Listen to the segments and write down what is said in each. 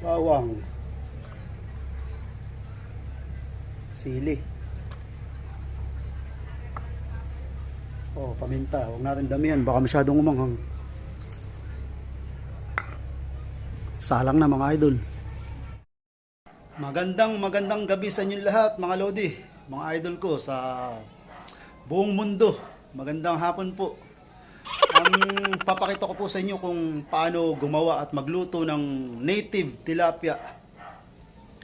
bawang, sili, paminta. Huwag natin damihan, baka masyadong umanghang. Salang na mga idol. Magandang gabi sa inyo lahat mga lodi, mga idol ko sa buong mundo. Magandang hapon po. Papakita ko po sa inyo kung paano gumawa at magluto ng native tilapia.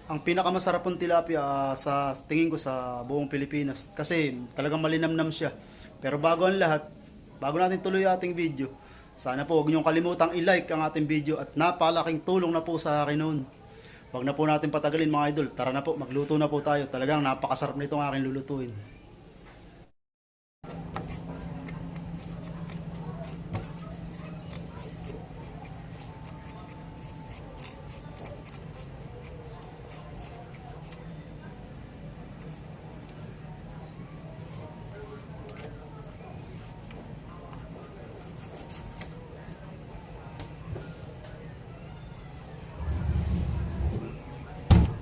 Ang pinakamasarap pong tilapia sa tingin ko sa buong Pilipinas kasi talagang malinamnam siya. Pero bago ang lahat, bago natin tuloy ating video, sana po huwag niyong kalimutang i-like ang ating video at napalaking tulong na po sa akin noon. Huwag na po natin patagalin mga idol. Tara na po, magluto na po tayo. Talagang napakasarap na itong aking lulutuin.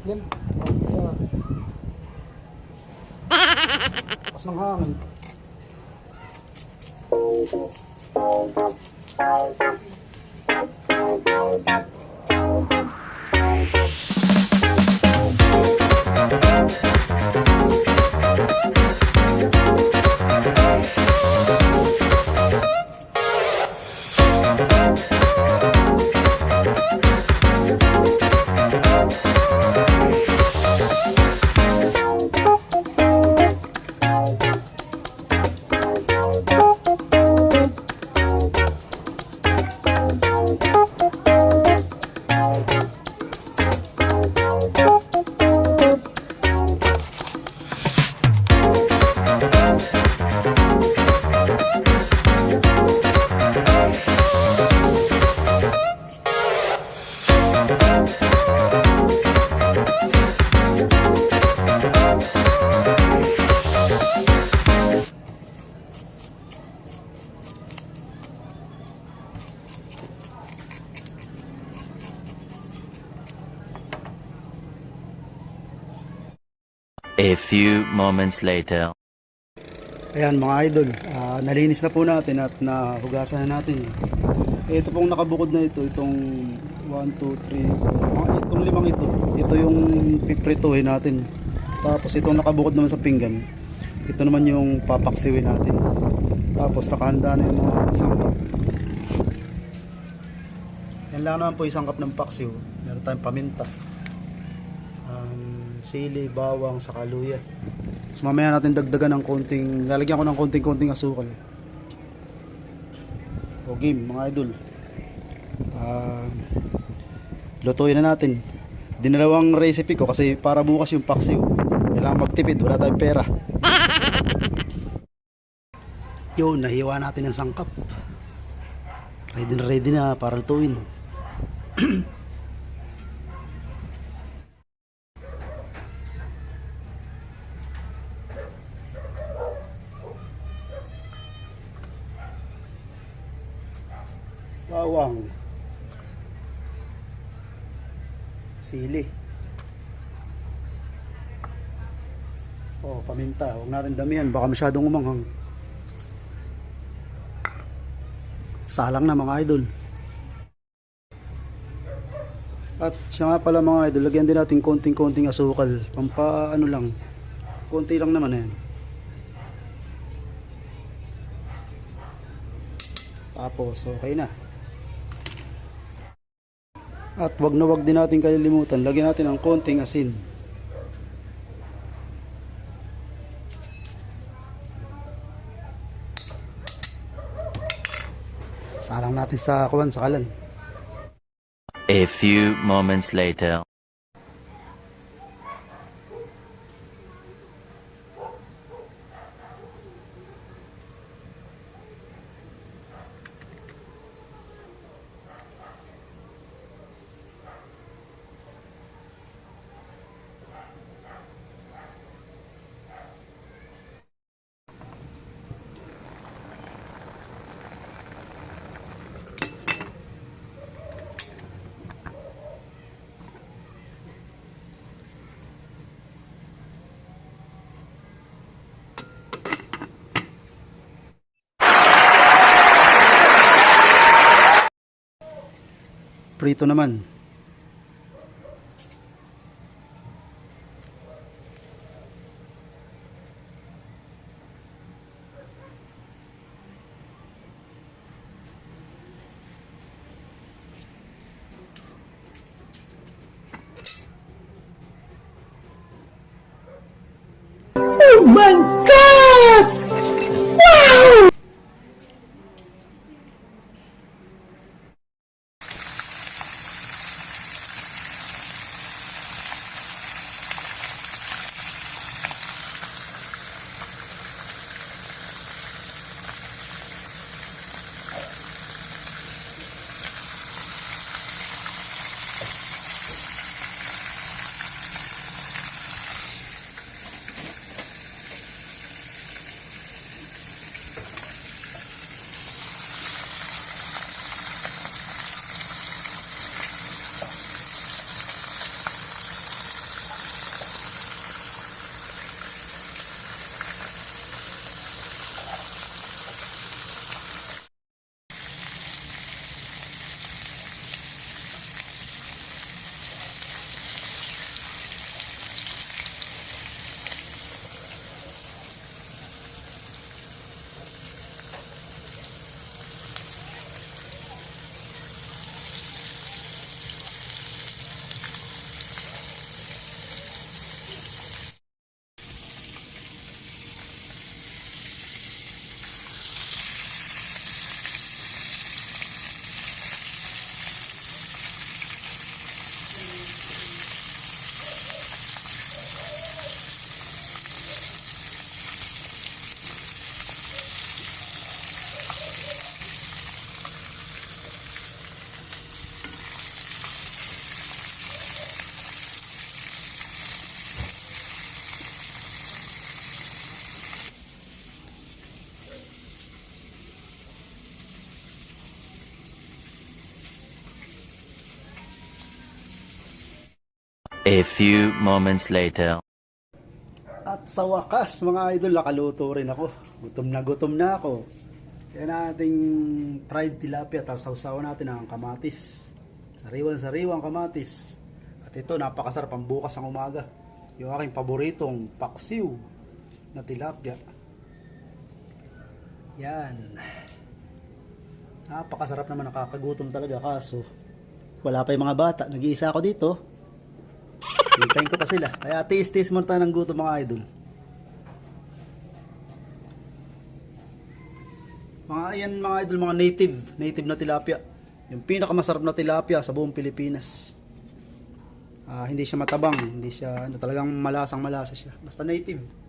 Yan. Pas ng hangin. A few moments later. Ayan mga idol, nalinis na po natin at nahugasan na natin. Ito pong nakabukod na ito, itong 1, 2, 3, itong limang ito yung piprituhin natin. Tapos itong nakabukod naman sa pinggan, ito naman yung papaksiwin natin. Tapos nakahanda na yung mga sangkap. Yan lang naman po yung sangkap ng paksiw. Meron tayong paminta, sili, bawang, saka luya. So mamaya natin dagdagan ng konting, lalagyan ko ng konting asukal. O game mga idol, lutuin na natin. Dinalawang recipe ko kasi para bukas yung paksiw, kailangan magtipid, wala tayong pera. Yun, nahiwa natin ang sangkap. Ready na para lutuin. Bawang, sili, paminta. Huwag natin damihan, baka masyadong umanghang. Salang na mga idol. At siya nga pala mga idol, lagyan din natin konting asukal. Pampaano lang, konti lang naman yan. Tapos okay na. At wag din natin kalilimutan, lagyan natin ng konting asin. Salang natin sa kalan. A few moments later. Prito naman. A few moments later. At sa wakas, mga idol, nakaluto rin ako. Gutom na ako. Kaya nating fried tilapia, tapos sausawan natin ang kamatis. Sariwan-sariwang kamatis. At ito, napakasarap ang bukas ng umaga. Yung aking paboritong paksiw na tilapia. Yan. Napakasarap naman, nakakagutom talaga. Kaso, wala pa yung mga bata. Nag-iisa ako dito. Hintayin ko pa sila. Kaya taste mo tayo ng gutom, mga idol. Mga idol, mga native na tilapia. Yung pinakamasarap na tilapia sa buong Pilipinas. Hindi siya matabang, hindi siya talagang malasa siya. Basta native.